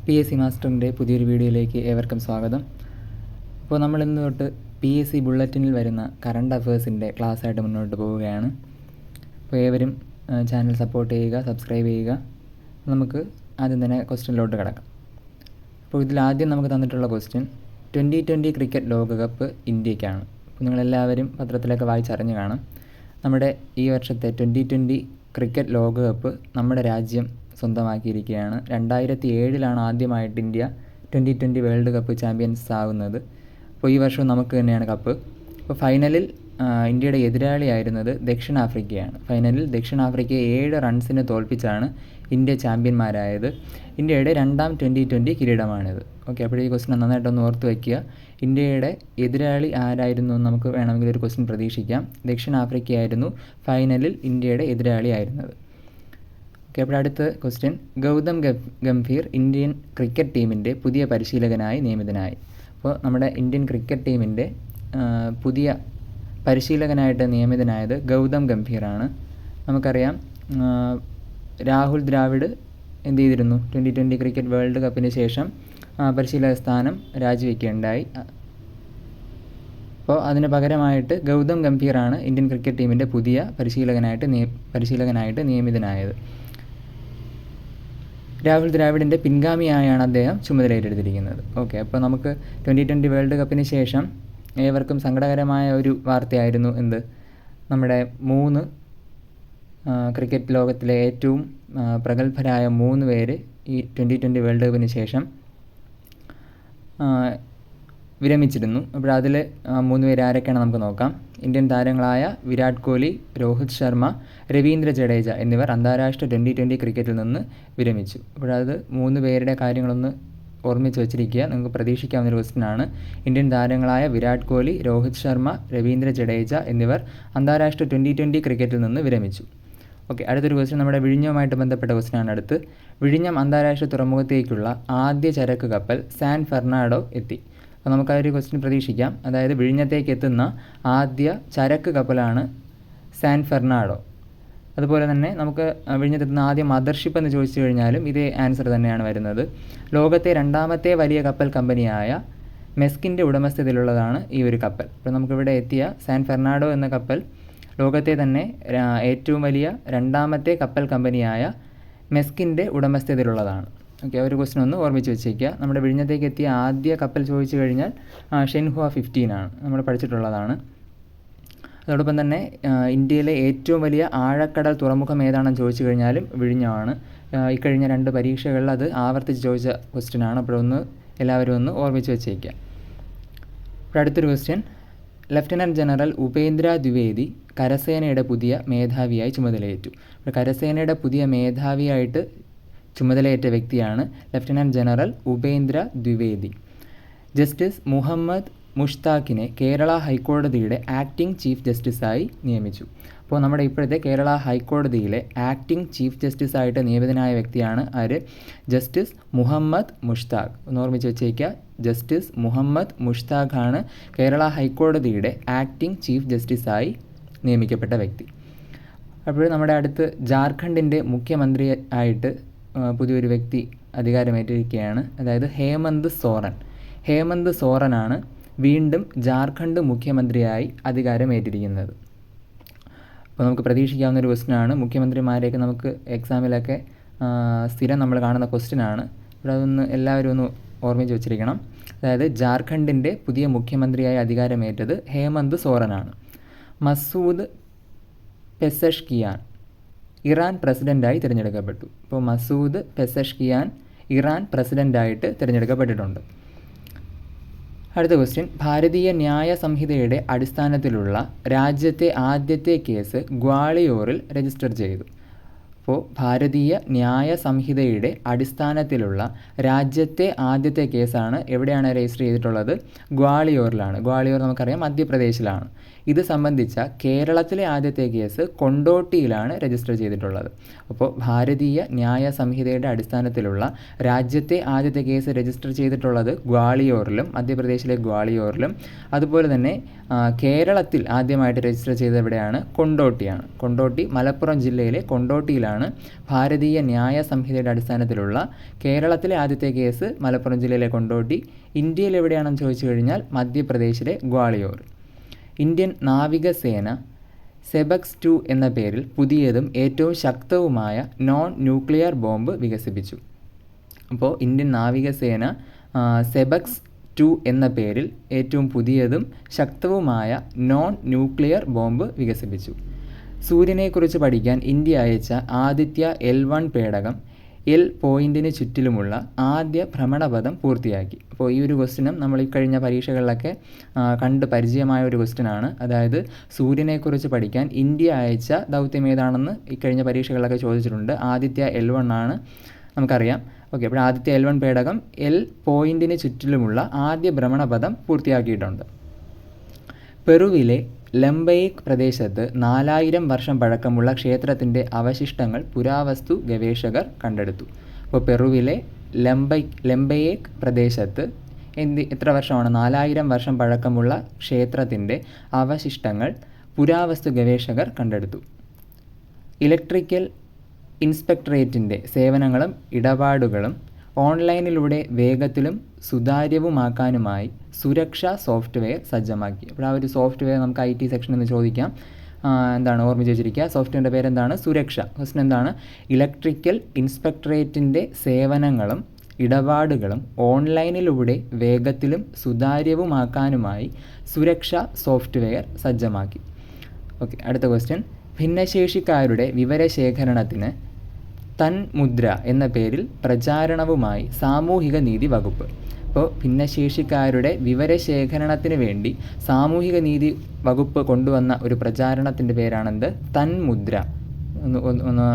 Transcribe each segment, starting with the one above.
PSC മാസ്റ്ററിൻ്റെ പുതിയൊരു വീഡിയോയിലേക്ക് ഏവർക്കും സ്വാഗതം. അപ്പോൾ നമ്മൾ ഇന്ന് തൊട്ട് PSC ബുള്ളറ്റിനിൽ വരുന്ന കറണ്ട് അഫയേഴ്സിൻ്റെ ക്ലാസ്സായിട്ട് മുന്നോട്ട് പോവുകയാണ്. അപ്പോൾ ഏവരും ചാനൽ സപ്പോർട്ട് ചെയ്യുക, സബ്സ്ക്രൈബ് ചെയ്യുക. നമുക്ക് ആദ്യം തന്നെ ക്വസ്റ്റ്യനിലോട്ട് കിടക്കാം. അപ്പോൾ ഇതിലാദ്യം നമുക്ക് തന്നിട്ടുള്ള ക്വസ്റ്റ്യൻ 2020 ക്രിക്കറ്റ് ലോകകപ്പ് ഇന്ത്യക്കാണ്. അപ്പോൾ നിങ്ങളെല്ലാവരും പത്രത്തിലൊക്കെ വായിച്ചറിഞ്ഞു കാണും. നമ്മുടെ ഈ വർഷത്തെ 2020 ക്രിക്കറ്റ് ലോകകപ്പ് നമ്മുടെ രാജ്യം സ്വന്തമാക്കിയിരിക്കുകയാണ്. 2007 ആദ്യമായിട്ട് ഇന്ത്യ 2020 വേൾഡ് കപ്പ് ചാമ്പ്യൻസ് ആകുന്നത്. അപ്പോൾ ഈ വർഷവും നമുക്ക് തന്നെയാണ് കപ്പ്. അപ്പോൾ ഫൈനലിൽ ഇന്ത്യയുടെ എതിരാളിയായിരുന്നത് ദക്ഷിണാഫ്രിക്കയാണ്. ഫൈനലിൽ ദക്ഷിണാഫ്രിക്കയെ 7 റൺസിന് തോൽപ്പിച്ചാണ് ഇന്ത്യ ചാമ്പ്യന്മാരായത്. ഇന്ത്യയുടെ രണ്ടാം 2020 കിരീടമാണിത്. ഓക്കെ, അപ്പോൾ ഈ ക്വസ്റ്റ്യൻ നന്നായിട്ടൊന്ന് ഓർത്ത് വയ്ക്കുക. ഇന്ത്യയുടെ എതിരാളി ആരായിരുന്നു എന്ന് നമുക്ക് വേണമെങ്കിൽ ഒരു ക്വസ്റ്റ്യൻ പ്രതീക്ഷിക്കാം. ദക്ഷിണാഫ്രിക്കയായിരുന്നു ഫൈനലിൽ ഇന്ത്യയുടെ എതിരാളിയായിരുന്നത്. ഓക്കെ, അപ്പോൾ അടുത്ത question, Gautam Gambhir Indian cricket ടീമിൻ്റെ പുതിയ പരിശീലകനായി നിയമിതനായി. അപ്പോൾ നമ്മുടെ ഇന്ത്യൻ ക്രിക്കറ്റ് ടീമിൻ്റെ പുതിയ പരിശീലകനായിട്ട് നിയമിതനായത് ഗൗതം ഗംഭീറാണ്. നമുക്കറിയാം രാഹുൽ ദ്രാവിഡ് എന്ത് ചെയ്തിരുന്നു, 2020 ക്രിക്കറ്റ് വേൾഡ് കപ്പിന് ശേഷം പരിശീലക സ്ഥാനം രാജിവെക്കുകയുണ്ടായി. അപ്പോൾ അതിന് പകരമായിട്ട് ഗൗതം ഗംഭീറാണ് ഇന്ത്യൻ ക്രിക്കറ്റ് ടീമിൻ്റെ പുതിയ പരിശീലകനായിട്ട് നിയമിതനായത്. രാഹുൽ ദ്രാവിഡിൻ്റെ പിൻഗാമിയായാണ് അദ്ദേഹം ചുമതലയേറ്റെടുത്തിരിക്കുന്നത്. ഓക്കെ, അപ്പോൾ നമുക്ക് 2020 വേൾഡ് കപ്പിന് ശേഷം ഏവർക്കും സങ്കടകരമായ ഒരു വാർത്തയായിരുന്നു എന്ത്, നമ്മുടെ 3 ക്രിക്കറ്റ് ലോകത്തിലെ ഏറ്റവും പ്രഗത്ഭരായ 3 പേര് ഈ 2020 വേൾഡ് കപ്പിന് ശേഷം വിരമിച്ചിരുന്നു. അപ്പോൾ അതിൽ 3 പേര് ആരൊക്കെയാണ് നമുക്ക് നോക്കാം. ഇന്ത്യൻ താരങ്ങളായ വിരാട് കോഹ്ലി, രോഹിത് ശർമ്മ, രവീന്ദ്ര ജഡേജ എന്നിവർ അന്താരാഷ്ട്ര 2020 ക്രിക്കറ്റിൽ നിന്ന് വിരമിച്ചു. അപ്പോഴത് 3 പേരുടെ കാര്യങ്ങളൊന്ന് ഓർമ്മിച്ച് വെച്ചിരിക്കുക. നിങ്ങൾക്ക് പ്രതീക്ഷിക്കാവുന്നൊരു ക്വസ്റ്റ്യനാണ്. ഇന്ത്യൻ താരങ്ങളായ വിരാട് കോഹ്ലി, രോഹിത് ശർമ്മ, രവീന്ദ്ര ജഡേജ എന്നിവർ അന്താരാഷ്ട്ര 2020 ക്രിക്കറ്റിൽ നിന്ന് വിരമിച്ചു. ഓക്കെ, അടുത്തൊരു ക്വസ്റ്റ്യൻ നമ്മുടെ വിഴിഞ്ഞവുമായിട്ട് ബന്ധപ്പെട്ട ക്വസ്റ്റ്യനാണ്. അടുത്ത്, വിഴിഞ്ഞം അന്താരാഷ്ട്ര തുറമുഖത്തേക്കുള്ള ആദ്യ ചരക്ക് കപ്പൽ സാൻ ഫെർണാണ്ടോ എത്തി. അപ്പോൾ നമുക്ക് ആ ഒരു ക്വസ്റ്റ്യൻ പ്രതീക്ഷിക്കാം. അതായത് വിഴിഞ്ഞത്തേക്ക് എത്തുന്ന ആദ്യ ചരക്ക് കപ്പലാണ് സാൻ ഫെർണാണ്ടോ. അതുപോലെ തന്നെ നമുക്ക് വിഴിഞ്ഞത്തെത്തുന്ന ആദ്യ മദർഷിപ്പ് എന്ന് ചോദിച്ചു കഴിഞ്ഞാലും ഇതേ ആൻസർ തന്നെയാണ് വരുന്നത്. ലോകത്തെ 2ാമത്തെ വലിയ കപ്പൽ കമ്പനിയായ മെസ്കിൻ്റെ ഉടമസ്ഥതയിലുള്ളതാണ് ഈ ഒരു കപ്പൽ. അപ്പോൾ നമുക്കിവിടെ എത്തിയ സാൻ ഫെർണാണ്ടോ എന്ന കപ്പൽ ലോകത്തെ തന്നെ ഏറ്റവും വലിയ 2ാമത്തെ കപ്പൽ കമ്പനിയായ മെസ്കിൻ്റെ ഉടമസ്ഥതയിലുള്ളതാണ്. ഓക്കെ, ഒരു ക്വസ്റ്റ്യൻ ഒന്ന് ഓർമ്മിച്ച് വെച്ചേക്കുക. നമ്മുടെ വിഴിഞ്ഞത്തേക്ക് എത്തിയ ആദ്യ കപ്പൽ ചോദിച്ചു കഴിഞ്ഞാൽ ഷെൻഹുവ 15 ആണ്, നമ്മൾ പഠിച്ചിട്ടുള്ളതാണ്. അതോടൊപ്പം തന്നെ ഇന്ത്യയിലെ ഏറ്റവും വലിയ ആഴക്കടൽ തുറമുഖം ഏതാണെന്ന് ചോദിച്ചു കഴിഞ്ഞാലും വിഴിഞ്ഞമാണ്. ഇക്കഴിഞ്ഞ 2 പരീക്ഷകളിൽ അത് ആവർത്തിച്ച് ചോദിച്ച ക്വസ്റ്റ്യനാണ്. അപ്പോഴൊന്ന് എല്ലാവരും ഒന്ന് ഓർമ്മിച്ച് വെച്ചേക്കുക. അപ്പോൾ അടുത്തൊരു question, lieutenant general Upendra Dwivedi കരസേനയുടെ പുതിയ മേധാവിയായി ചുമതലയേറ്റു. അപ്പോൾ കരസേനയുടെ പുതിയ മേധാവിയായിട്ട് ചുമതലയേറ്റ വ്യക്തിയാണ് lieutenant general Upendra Dwivedi. Justice Muhammad മുഷ്താഖിനെ കേരള ഹൈക്കോടതിയുടെ ആക്ടിംഗ് ചീഫ് ജസ്റ്റിസായി നിയമിച്ചു. അപ്പോൾ നമ്മുടെ ഇപ്പോഴത്തെ കേരള ഹൈക്കോടതിയിലെ ആക്ടിംഗ് ചീഫ് ജസ്റ്റിസായിട്ട് നിയമിതനായ വ്യക്തിയാണ് ആര്, ജസ്റ്റിസ് മുഹമ്മദ് മുഷ്താഖ്. ഒന്ന് ഓർമ്മിച്ച് വെച്ചേക്കുക, ജസ്റ്റിസ് മുഹമ്മദ് മുഷ്താഖാണ് കേരള ഹൈക്കോടതിയുടെ ആക്ടിംഗ് ചീഫ് ജസ്റ്റിസായി നിയമിക്കപ്പെട്ട വ്യക്തി. അപ്പോൾ നമ്മുടെ അടുത്ത് ജാർഖണ്ഡിൻ്റെ മുഖ്യമന്ത്രി ആയിട്ട് പുതിയൊരു വ്യക്തി അധികാരമേറ്റിരിക്കുകയാണ്. അതായത് ഹേമന്ത് സോറനാണ് വീണ്ടും ജാർഖണ്ഡ് മുഖ്യമന്ത്രിയായി അധികാരമേറ്റിരിക്കുന്നത്. അപ്പോൾ നമുക്ക് പ്രതീക്ഷിക്കാവുന്ന ഒരു ക്വസ്റ്റ്യനാണ്. മുഖ്യമന്ത്രിമാരെയൊക്കെ നമുക്ക് എക്സാമിലൊക്കെ സ്ഥിരം നമ്മൾ കാണുന്ന ക്വസ്റ്റ്യനാണ്. അപ്പോൾ അതൊന്ന് എല്ലാവരും ഒന്ന് ഓർമ്മിച്ച് വെച്ചിരിക്കണം. അതായത് ജാർഖണ്ഡിൻ്റെ പുതിയ മുഖ്യമന്ത്രിയായി അധികാരമേറ്റത് ഹേമന്ത് സോറനാണ്. മസൂദ് പെസഷ്കിയാൻ ഇറാൻ പ്രസിഡൻ്റായി തിരഞ്ഞെടുക്കപ്പെട്ടു. ഇപ്പോൾ മസൂദ് പെസഷ്കിയാൻ ഇറാൻ പ്രസിഡൻ്റായിട്ട് തിരഞ്ഞെടുക്കപ്പെട്ടിട്ടുണ്ട്. അടുത്ത ക്വസ്റ്റ്യൻ, ഭാരതീയ ന്യായ സംഹിതയുടെ അടിസ്ഥാനത്തിലുള്ള രാജ്യത്തെ ആദ്യത്തെ കേസ് ഗ്വാളിയോറിൽ രജിസ്റ്റർ ചെയ്തു. അപ്പോൾ ഭാരതീയ ന്യായ സംഹിതയുടെ അടിസ്ഥാനത്തിലുള്ള രാജ്യത്തെ ആദ്യത്തെ കേസാണ് എവിടെയാണ് രജിസ്റ്റർ ചെയ്തിട്ടുള്ളത്, ഗ്വാളിയോറിലാണ്. ഗ്വാളിയോർ നമുക്കറിയാം മധ്യപ്രദേശിലാണ്. ഇത് സംബന്ധിച്ച കേരളത്തിലെ ആദ്യത്തെ കേസ് കൊണ്ടോട്ടിയിലാണ് രജിസ്റ്റർ ചെയ്തിട്ടുള്ളത്. അപ്പോൾ ഭാരതീയ ന്യായ സംഹിതയുടെ അടിസ്ഥാനത്തിലുള്ള രാജ്യത്തെ ആദ്യത്തെ കേസ് രജിസ്റ്റർ ചെയ്തിട്ടുള്ളത് ഗ്വാളിയോറിലും, മധ്യപ്രദേശിലെ ഗ്വാളിയോറിലും. അതുപോലെ തന്നെ കേരളത്തിൽ ആദ്യമായിട്ട് രജിസ്റ്റർ ചെയ്തത് എവിടെയാണ്? കൊണ്ടോട്ടിയാണ്. കൊണ്ടോട്ടി മലപ്പുറം ജില്ലയിലെ കൊണ്ടോട്ടിയിലാണ് ഭാരതീയ ന്യായ സംഹിതയുടെ അടിസ്ഥാനത്തിലുള്ള കേരളത്തിലെ ആദ്യത്തെ കേസ് മലപ്പുറം ജില്ലയിലെ കൊണ്ടോട്ടി. ഇന്ത്യയിൽ എവിടെയാണെന്ന് ചോദിച്ചു കഴിഞ്ഞാൽ മധ്യപ്രദേശിലെ ഗ്വാളിയോർ. ഇന്ത്യൻ നാവികസേന സെബക്സ് 2 എന്ന പേരിൽ പുതിയതും ഏറ്റവും ശക്തവുമായ നോൺ ന്യൂക്ലിയർ ബോംബ് വികസിപ്പിച്ചു. അപ്പോൾ ഇന്ത്യൻ നാവികസേന സെബക്സ് 2 എന്ന പേരിൽ ഏറ്റവും പുതിയതും ശക്തവുമായ നോൺ ന്യൂക്ലിയർ ബോംബ് വികസിപ്പിച്ചു. സൂര്യനെക്കുറിച്ച് പഠിക്കാൻ ഇന്ത്യ അയച്ച ആദിത്യ L1 പേടകം L പോയിൻറ്റിന് ചുറ്റിലുമുള്ള ആദ്യ ഭ്രമണപഥം പൂർത്തിയാക്കി. അപ്പോൾ ഈ ഒരു ക്വസ്റ്റ്യനും നമ്മൾ ഈ കഴിഞ്ഞ പരീക്ഷകളിലൊക്കെ കണ്ട് പരിചയമായ ഒരു ക്വസ്റ്റ്യനാണ്. അതായത് സൂര്യനെക്കുറിച്ച് പഠിക്കാൻ ഇന്ത്യ അയച്ച ദൗത്യം ഏതാണെന്ന് ഈ കഴിഞ്ഞ പരീക്ഷകളിലൊക്കെ ചോദിച്ചിട്ടുണ്ട്. ആദിത്യ L1 ആണ്, നമുക്കറിയാം. ഓക്കെ, അപ്പോൾ ആദിത്യ L1 പേടകം L പോയിൻറ്റിന് ചുറ്റിലുമുള്ള ആദ്യ ഭ്രമണപഥം പൂർത്തിയാക്കിയിട്ടുണ്ട്. പെറുവിലെ ലംബയേക്ക് പ്രദേശത്ത് 4000 വർഷം പഴക്കമുള്ള ക്ഷേത്രത്തിൻ്റെ അവശിഷ്ടങ്ങൾ പുരാവസ്തു ഗവേഷകർ കണ്ടെടുത്തു. അപ്പോൾ പെറുവിലെ ലംബയേക്ക് പ്രദേശത്ത് എത്ര വർഷമാണ്? 4000 വർഷം പഴക്കമുള്ള ക്ഷേത്രത്തിൻ്റെ അവശിഷ്ടങ്ങൾ പുരാവസ്തു ഗവേഷകർ കണ്ടെടുത്തു. ഇലക്ട്രിക്കൽ ഇൻസ്പെക്ടറേറ്റിൻ്റെ സേവനങ്ങളും ഇടപാടുകളും ഓൺലൈനിലൂടെ വേഗത്തിലും സുതാര്യവുമാക്കാനുമായി സുരക്ഷാ സോഫ്റ്റ്വെയർ സജ്ജമാക്കി. അപ്പോൾ ആ ഒരു സോഫ്റ്റ്വെയർ നമുക്ക് IT സെക്ഷനിൽ നിന്ന് ചോദിക്കാം. എന്താണ് ഓർമ്മിച്ച് വെച്ചിരിക്കുക? സോഫ്റ്റ്വെയറിൻ്റെ പേരെന്താണ്? സുരക്ഷ. ക്വസ്റ്റൻ എന്താണ്? ഇലക്ട്രിക്കൽ ഇൻസ്പെക്ടറേറ്റിൻ്റെ സേവനങ്ങളും ഇടപാടുകളും ഓൺലൈനിലൂടെ വേഗത്തിലും സുതാര്യവുമാക്കാനുമായി സുരക്ഷാ സോഫ്റ്റ്വെയർ സജ്ജമാക്കി. ഓക്കെ, അടുത്ത ക്വസ്റ്റ്യൻ. ഭിന്നശേഷിക്കാരുടെ വിവരശേഖരണത്തിന് തന്മുദ്ര എന്ന പേരിൽ പ്രചാരണവുമായി സാമൂഹിക നീതി വകുപ്പ്. അപ്പോൾ ഭിന്നശേഷിക്കാരുടെ വിവരശേഖരണത്തിന് വേണ്ടി സാമൂഹിക നീതി വകുപ്പ് കൊണ്ടുവന്ന ഒരു പ്രചാരണത്തിൻ്റെ പേരാണെന്ത്? തന്മുദ്ര.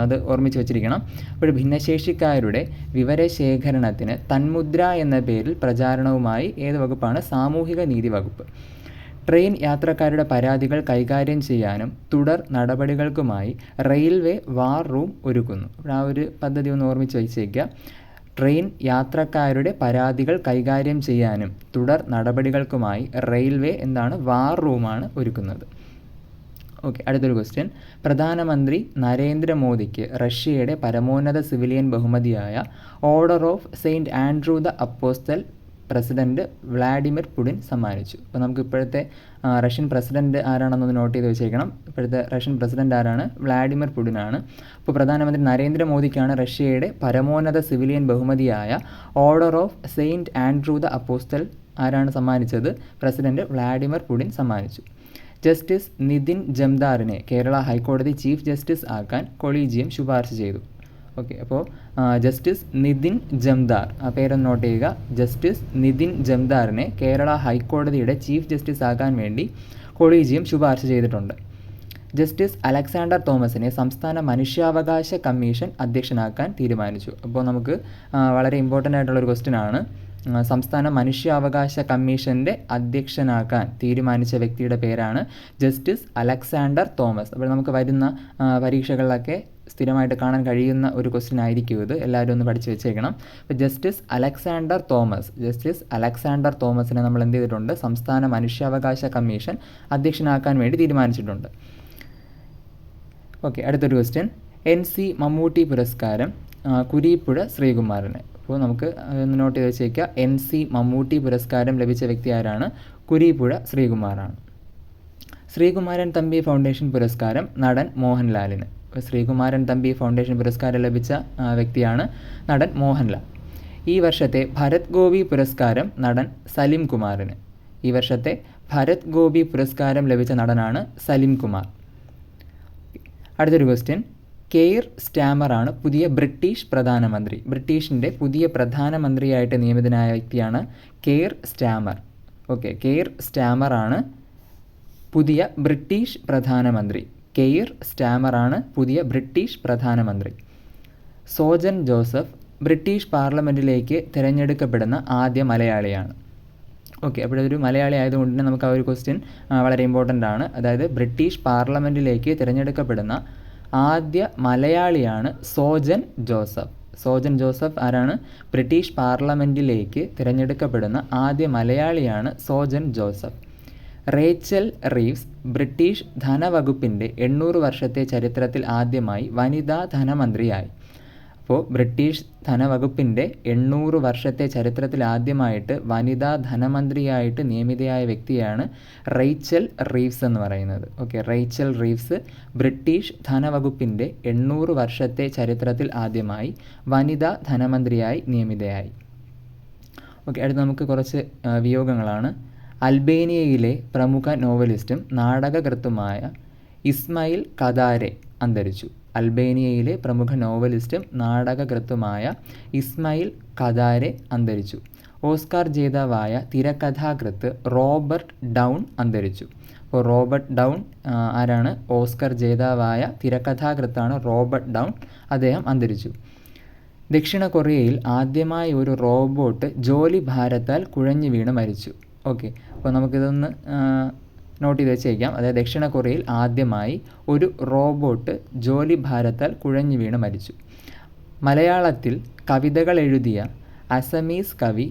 അത് ഓർമ്മിച്ച് വെച്ചിരിക്കണം. അപ്പോൾ ഭിന്നശേഷിക്കാരുടെ വിവരശേഖരണത്തിന് തന്മുദ്ര എന്ന പേരിൽ പ്രചാരണവുമായി ഏത് വകുപ്പാണ്? സാമൂഹിക നീതി വകുപ്പ്. ട്രെയിൻ യാത്രക്കാരുടെ പരാതികൾ കൈകാര്യം ചെയ്യാനും തുടർ നടപടികൾക്കുമായി റെയിൽവേ വാർ റൂം ഒരുക്കുന്നു. അപ്പോൾ ആ ഒരു പദ്ധതി ഒന്ന് ഓർമ്മിച്ച് വെച്ചേക്കുക. ട്രെയിൻ യാത്രക്കാരുടെ പരാതികൾ കൈകാര്യം ചെയ്യാനും തുടർ നടപടികൾക്കുമായി റെയിൽവേ വാർ റൂമാണ് ഒരുക്കുന്നത്. ഓക്കെ, അടുത്തൊരു ക്വസ്റ്റ്യൻ. പ്രധാനമന്ത്രി നരേന്ദ്രമോദിക്ക് റഷ്യയുടെ പരമോന്നത സിവിലിയൻ ബഹുമതിയായ order of Saint Andrew the apostle president Vladimir Putin സമ്മാനിച്ചു. അപ്പോൾ നമുക്ക് ഇപ്പോഴത്തെ റഷ്യൻ പ്രസിഡന്റ് ആരാണെന്നൊന്ന് നോട്ട് ചെയ്ത് വെച്ചേക്കണം. ഇപ്പോഴത്തെ റഷ്യൻ പ്രസിഡന്റ് ആരാണ്? വ്ളാഡിമിർ പുടിനാണ്. അപ്പോൾ പ്രധാനമന്ത്രി നരേന്ദ്രമോദിക്കാണ് റഷ്യയുടെ പരമോന്നത സിവിലിയൻ ബഹുമതിയായ order of Saint Andrew the apostle ആരാണ് സമ്മാനിച്ചത്? പ്രസിഡന്റ് വ്ളാഡിമിർ പുടിൻ സമ്മാനിച്ചു. ജസ്റ്റിസ് നിതിൻ ജംദാറിനെ കേരള ഹൈക്കോടതി ചീഫ് ജസ്റ്റിസ് ആക്കാൻ കൊളീജിയം ശുപാർശ ചെയ്തു. ഓക്കെ, അപ്പോൾ ജസ്റ്റിസ് നിതിൻ ജംദാർ, ആ പേരൊന്ന് നോട്ട് ചെയ്യുക. ജസ്റ്റിസ് നിതിൻ ജംദാറിനെ കേരള ഹൈക്കോടതിയുടെ ചീഫ് ജസ്റ്റിസ് ആക്കാൻ വേണ്ടി കൊളീജിയം ശുപാർശ ചെയ്തിട്ടുണ്ട്. ജസ്റ്റിസ് അലക്സാണ്ടർ തോമസിനെ സംസ്ഥാന മനുഷ്യാവകാശ കമ്മീഷൻ അധ്യക്ഷനാക്കാൻ തീരുമാനിച്ചു. അപ്പോൾ നമുക്ക് വളരെ ഇമ്പോർട്ടൻ്റ് ആയിട്ടുള്ളൊരു ക്വസ്റ്റ്യൻ ആണ്. സംസ്ഥാന മനുഷ്യാവകാശ കമ്മീഷൻ്റെ അധ്യക്ഷനാക്കാൻ തീരുമാനിച്ച വ്യക്തിയുടെ പേരാണ് ജസ്റ്റിസ് അലക്സാണ്ടർ തോമസ്. അപ്പോൾ നമുക്ക് വരുന്ന പരീക്ഷകളിലൊക്കെ സ്ഥിരമായിട്ട് കാണാൻ കഴിയുന്ന ഒരു ക്വസ്റ്റ്യൻ ആയിരിക്കും ഇത്. എല്ലാവരും ഒന്ന് പഠിച്ച് വെച്ചേക്കണം. അപ്പോൾ ജസ്റ്റിസ് അലക്സാണ്ടർ തോമസിനെ നമ്മൾ എന്ത് ചെയ്തിട്ടുണ്ട്? സംസ്ഥാന മനുഷ്യാവകാശ കമ്മീഷൻ അധ്യക്ഷനാക്കാൻ വേണ്ടി തീരുമാനിച്ചിട്ടുണ്ട്. ഓക്കെ, അടുത്തൊരു ക്വസ്റ്റ്യൻ. NC മമ്മൂട്ടി പുരസ്കാരം കുരീപ്പുഴ ശ്രീകുമാരന്. അപ്പോൾ നമുക്ക് നോട്ട് ചെയ്ത് വെച്ചേക്കുക. NC മമ്മൂട്ടി പുരസ്കാരം ലഭിച്ച വ്യക്തി ആരാണ്? കുരീപ്പുഴ ശ്രീകുമാറാണ്. ശ്രീകുമാരൻ തമ്പി ഫൗണ്ടേഷൻ പുരസ്കാരം നടൻ മോഹൻലാലിന്. ശ്രീകുമാരൻ തമ്പി ഫൗണ്ടേഷൻ പുരസ്കാരം ലഭിച്ച വ്യക്തിയാണ് നടൻ മോഹൻലാൽ. ഈ വർഷത്തെ ഭരത് ഗോപി പുരസ്കാരം നടൻ സലിം കുമാറിന്. ഈ വർഷത്തെ ഭരത് ഗോപി പുരസ്കാരം ലഭിച്ച നടനാണ് സലിം കുമാർ. അടുത്തൊരു ക്വസ്റ്റ്യൻ. കെയർ സ്റ്റാമറാണ് പുതിയ ബ്രിട്ടീഷ് പ്രധാനമന്ത്രി. ബ്രിട്ടീഷിൻ്റെ പുതിയ പ്രധാനമന്ത്രിയായിട്ട് നിയമിതനായ വ്യക്തിയാണ് കെയർ സ്റ്റാമർ. ഓക്കെ, കെയർ സ്റ്റാമറാണ് പുതിയ ബ്രിട്ടീഷ് പ്രധാനമന്ത്രി. കെയർ സ്റ്റാമറാണ് പുതിയ ബ്രിട്ടീഷ് പ്രധാനമന്ത്രി. സോജൻ ജോസഫ് ബ്രിട്ടീഷ് പാർലമെൻറ്റിലേക്ക് തിരഞ്ഞെടുക്കപ്പെടുന്ന ആദ്യ മലയാളിയാണ്. ഓക്കെ, അപ്പോൾ ഒരു മലയാളി ആയതുകൊണ്ട് തന്നെ നമുക്ക് ആ ഒരു ക്വസ്റ്റ്യൻ വളരെ ഇമ്പോർട്ടൻ്റ് ആണ്. അതായത് ബ്രിട്ടീഷ് പാർലമെൻറ്റിലേക്ക് തിരഞ്ഞെടുക്കപ്പെടുന്ന ആദ്യ മലയാളിയാണ് സോജൻ ജോസഫ്. സോജൻ ജോസഫ് ആരാണ്? ബ്രിട്ടീഷ് പാർലമെൻറ്റിലേക്ക് തിരഞ്ഞെടുക്കപ്പെടുന്ന ആദ്യ മലയാളിയാണ് Sojan Joseph. Rachel Reeves British ധനവകുപ്പിൻ്റെ 800 വർഷത്തെ ചരിത്രത്തിൽ ആദ്യമായി വനിതാ ധനമന്ത്രിയായി. അപ്പോൾ ബ്രിട്ടീഷ് ധനവകുപ്പിൻ്റെ 800 വർഷത്തെ ചരിത്രത്തിൽ ആദ്യമായിട്ട് വനിതാ ധനമന്ത്രിയായിട്ട് നിയമിതയായ വ്യക്തിയാണ് റേച്ചൽ റീവ്സ് എന്ന് പറയുന്നത്. ഓക്കെ, റേച്ചൽ റീവ്സ് ബ്രിട്ടീഷ് ധനവകുപ്പിൻ്റെ 800 വർഷത്തെ ചരിത്രത്തിൽ ആദ്യമായി വനിതാ ധനമന്ത്രിയായി നിയമിതയായി. ഓക്കെ, അടുത്ത് നമുക്ക് കുറച്ച് വിയോഗങ്ങളാണ്. അൽബേനിയയിലെ പ്രമുഖ നോവലിസ്റ്റും നാടകകൃത്തുമായ ഇസ്മയിൽ കദാരെ അന്തരിച്ചു. അൽബേനിയയിലെ പ്രമുഖ നോവലിസ്റ്റും നാടകകൃത്തുമായ ഇസ്മയിൽ കദാരെ അന്തരിച്ചു. ഓസ്കാർ ജേതാവായ തിരക്കഥാകൃത്ത് റോബർട്ട് ഡൗൺ അന്തരിച്ചു. അപ്പോൾ റോബർട്ട് ഡൗൺ ആരാണ്? ഓസ്കർ ജേതാവായ തിരക്കഥാകൃത്താണ് റോബർട്ട് ഡൗൺ. അദ്ദേഹം അന്തരിച്ചു. ദക്ഷിണ കൊറിയയിൽ ആദ്യമായി ഒരു റോബോട്ട് ജോലി ഭാരത്താൽ കുഴഞ്ഞു വീണ് മരിച്ചു. ഓക്കെ, അപ്പോൾ നമുക്കിതൊന്ന് നോട്ട് ചെയ്ത് വെച്ചേക്കാം. അതായത് ദക്ഷിണ കൊറിയയിൽ ആദ്യമായി ഒരു റോബോട്ട് ജോലി ഭാരത്താൽ കുഴഞ്ഞു വീണ് മരിച്ചു. മലയാളത്തിൽ കവിതകൾ എഴുതിയ അസമീസ് കവി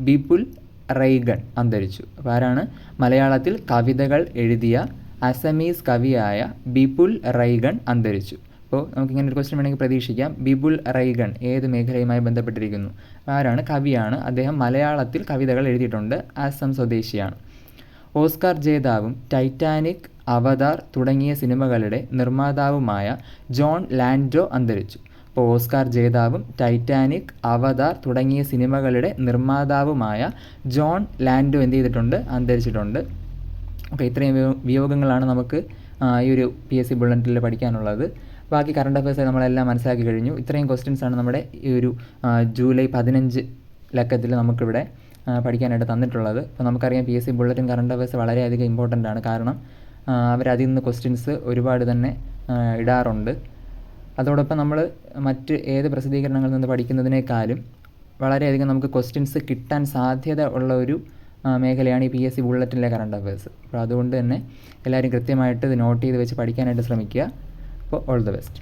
ബിപുൽ റൈഗൺ അന്തരിച്ചു. അപ്പോൾ ആരാണ്? മലയാളത്തിൽ കവിതകൾ എഴുതിയ അസമീസ് കവിയായ ബിപുൽ റൈഗൺ അന്തരിച്ചു. അപ്പോൾ നമുക്കിങ്ങനെ ഒരു ക്വസ്റ്റ്യൻ വേണമെങ്കിൽ പ്രതീക്ഷിക്കാം. ബിപുൽ റൈഗൺ ഏത് മേഖലയുമായി ബന്ധപ്പെട്ടിരിക്കുന്നു? ആരാണ്? കവിയാണ്. അദ്ദേഹം മലയാളത്തിൽ കവിതകൾ എഴുതിയിട്ടുണ്ട്. ആസം സ്വദേശിയാണ്. ഓസ്കാർ ജേതാവും ടൈറ്റാനിക്, അവതാർ തുടങ്ങിയ സിനിമകളുടെ നിർമ്മാതാവുമായ ജോൺ ലാൻഡോ അന്തരിച്ചു. അപ്പോൾ ഓസ്കാർ ജേതാവും ടൈറ്റാനിക്, അവതാർ തുടങ്ങിയ സിനിമകളുടെ നിർമ്മാതാവുമായ ജോൺ ലാൻഡോ എന്ത് ചെയ്തിട്ടുണ്ട്? അന്തരിച്ചിട്ടുണ്ട്. ഓക്കെ, ഇത്രയും വിയോഗങ്ങളാണ് നമുക്ക് ഈ ഒരു PSC ബുള്ളറ്റിൽ പഠിക്കാനുള്ളത്. ബാക്കി കറണ്ട് അഫയേഴ്സ് നമ്മളെല്ലാം മനസ്സിലാക്കി കഴിഞ്ഞു. ഇത്രയും ക്വസ്റ്റ്യൻസാണ് നമ്മുടെ ഈ ഒരു ജൂലൈ 15 ലക്കത്തിൽ നമുക്കിവിടെ പഠിക്കാനായിട്ട് തന്നിട്ടുള്ളത്. അപ്പോൾ നമുക്കറിയാം PSC ബുള്ളറ്റിൻ കറണ്ട് അഫയേഴ്സ് വളരെയധികം ഇമ്പോർട്ടൻ്റ് ആണ്. കാരണം അവരതിൽ നിന്ന് ക്വസ്റ്റ്യൻസ് ഒരുപാട് തന്നെ ഇടാറുണ്ട്. അതോടൊപ്പം നമ്മൾ മറ്റ് ഏത് പ്രസിദ്ധീകരണങ്ങളിൽ നിന്ന് പഠിക്കുന്നതിനേക്കാളും വളരെയധികം നമുക്ക് ക്വസ്റ്റ്യൻസ് കിട്ടാൻ സാധ്യത ഉള്ള ഒരു മേഖലയാണ് ഈ PSC ബുള്ളറ്റിലെ കറണ്ട് അഫയേഴ്സ്. അപ്പോൾ അതുകൊണ്ട് തന്നെ എല്ലാവരും കൃത്യമായിട്ട് ഇത് നോട്ട് ചെയ്ത് വെച്ച് പഠിക്കാനായിട്ട് ശ്രമിക്കുക. അപ്പോൾ ഓൾ ദി ബെസ്റ്റ്.